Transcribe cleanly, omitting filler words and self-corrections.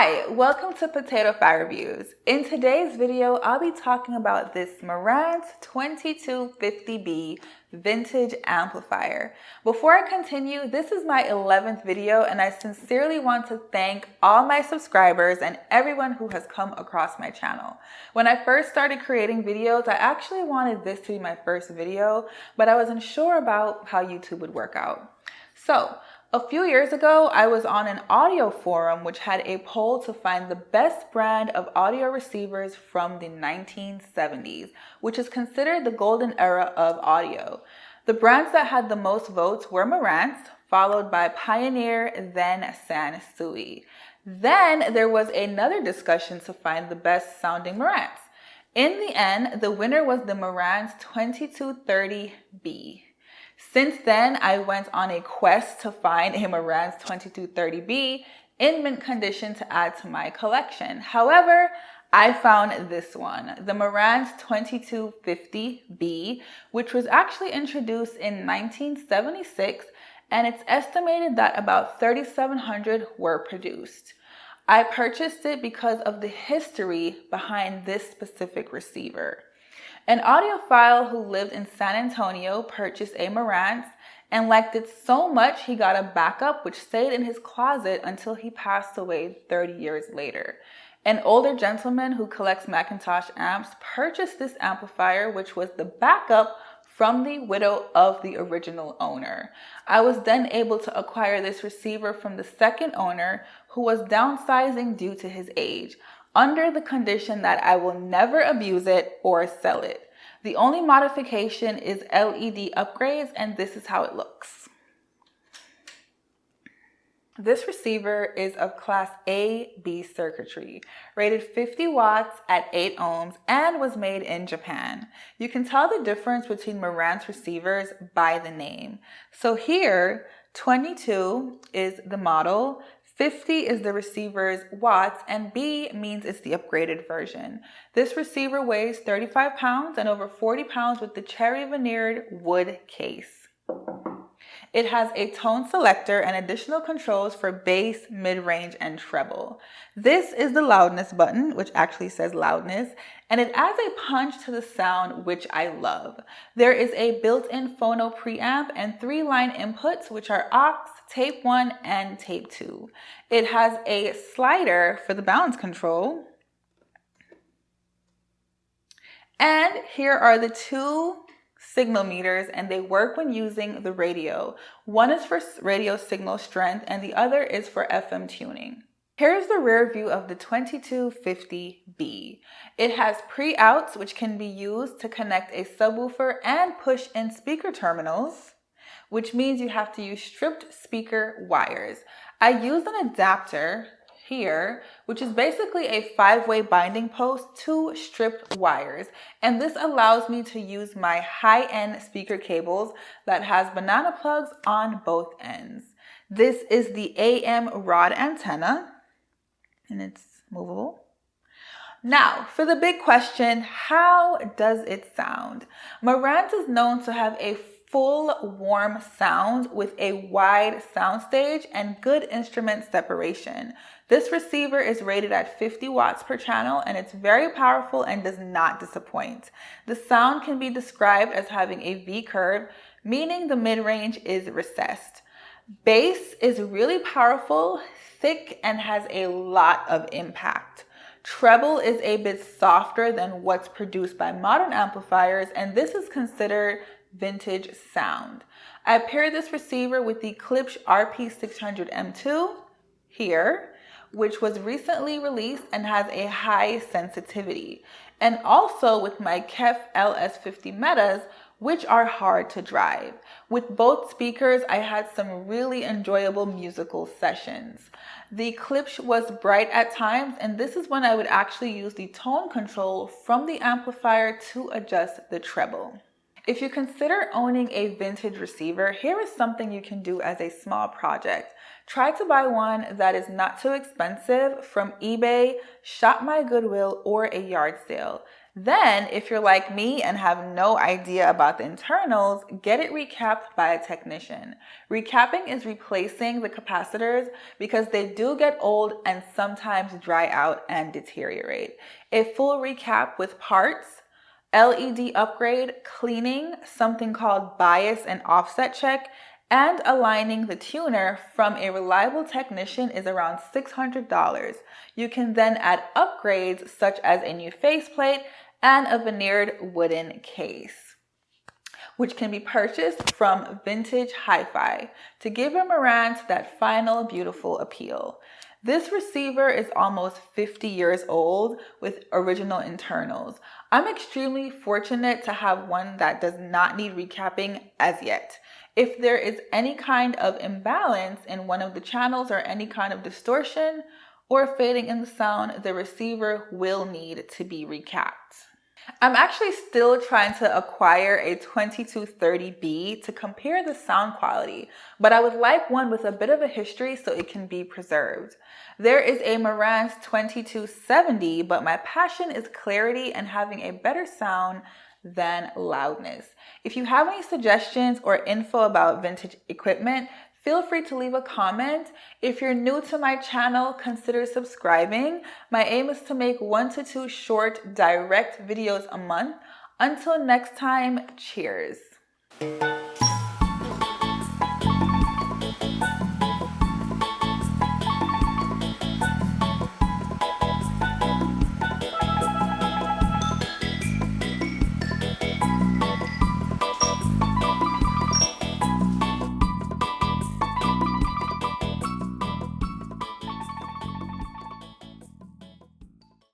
Hi, welcome to Potato Fire Reviews. In today's video, I'll be talking about this Marantz 2250B vintage amplifier. Before I continue, this is my 11th video and I sincerely want to thank all my subscribers and everyone who has come across my channel. When I first started creating videos, I actually wanted this to be my first video, but I was unsure about how YouTube would work out. So, a few years ago, I was on an audio forum which had a poll to find the best brand of audio receivers from the 1970s, which is considered the golden era of audio. The brands that had the most votes were Marantz, followed by Pioneer, then Sansui. Then there was another discussion to find the best sounding Marantz. In the end, the winner was the Marantz 2230B. Since then, I went on a quest to find a Marantz 2230B in mint condition to add to my collection. However, I found this one, the Marantz 2250B, which was actually introduced in 1976, and it's estimated that about 3,700 were produced. I purchased it because of the history behind this specific receiver. An audiophile who lived in San Antonio purchased a Marantz and liked it so much he got a backup which stayed in his closet until he passed away 30 years later. An older gentleman who collects Macintosh amps purchased this amplifier, which was the backup from the widow of the original owner. I was then able to acquire this receiver from the second owner, who was downsizing due to his age, under the condition that I will never abuse it or sell it. The only modification is LED upgrades, and this is how it looks. This receiver is of class A/B circuitry, rated 50 watts at 8 ohms, and was made in Japan. You can tell the difference between Marantz receivers by the name. So here, 22 is the model, 50 is the receiver's watts, and B means it's the upgraded version. This receiver weighs 35 pounds and over 40 pounds with the cherry veneered wood case. It has a tone selector and additional controls for bass, mid-range, and treble. This is the loudness button, which actually says loudness, and it adds a punch to the sound, which I love. There is a built-in phono preamp and 3-line inputs, which are aux, tape 1, and tape 2. It has a slider for the balance control. And here are the two signal meters, and they work when using the radio. One is for radio signal strength and the other is for FM tuning. Here's the rear view of the 2250B. It has pre-outs, which can be used to connect a subwoofer and push-in speaker terminals, which means you have to use stripped speaker wires. I used an adapter here, which is basically a 5-way binding post to stripped wires. And this allows me to use my high-end speaker cables that has banana plugs on both ends. This is the AM rod antenna, and it's movable. Now, for the big question, how does it sound? Marantz is known to have a full warm sound with a wide soundstage and good instrument separation. This receiver is rated at 50 watts per channel, and it's very powerful and does not disappoint. The sound can be described as having a V curve, meaning the mid-range is recessed. Bass is really powerful, thick, and has a lot of impact. Treble is a bit softer than what's produced by modern amplifiers, and this is considered vintage sound. I paired this receiver with the Klipsch RP600M2 here, which was recently released and has a high sensitivity, and also with my Kef LS50 Metas, which are hard to drive. With both speakers, I had some really enjoyable musical sessions. The Klipsch was bright at times, and this is when I would actually use the tone control from the amplifier to adjust the treble. If you consider owning a vintage receiver, here is something you can do as a small project. Try to buy one that is not too expensive from eBay, Shop My Goodwill, or a yard sale. Then, if you're like me and have no idea about the internals, get it recapped by a technician. Recapping is replacing the capacitors because they do get old and sometimes dry out and deteriorate. A full recap with parts, LED upgrade, cleaning, something called bias and offset check, and aligning the tuner from a reliable technician is around $600. You can then add upgrades such as a new faceplate and a veneered wooden case, which can be purchased from Vintage Hi-Fi to give a Marantz that final beautiful appeal. This receiver is almost 50 years old with original internals. I'm extremely fortunate to have one that does not need recapping as yet. If there is any kind of imbalance in one of the channels or any kind of distortion or fading in the sound, the receiver will need to be recapped. I'm actually still trying to acquire a 2230B to compare the sound quality, but I would like one with a bit of a history so it can be preserved. There is a Marantz 2270, but my passion is clarity and having a better sound than loudness. If you have any suggestions or info about vintage equipment, feel free to leave a comment. If you're new to my channel, consider subscribing. My aim is to make 1 to 2 short, direct videos a month. Until next time, cheers.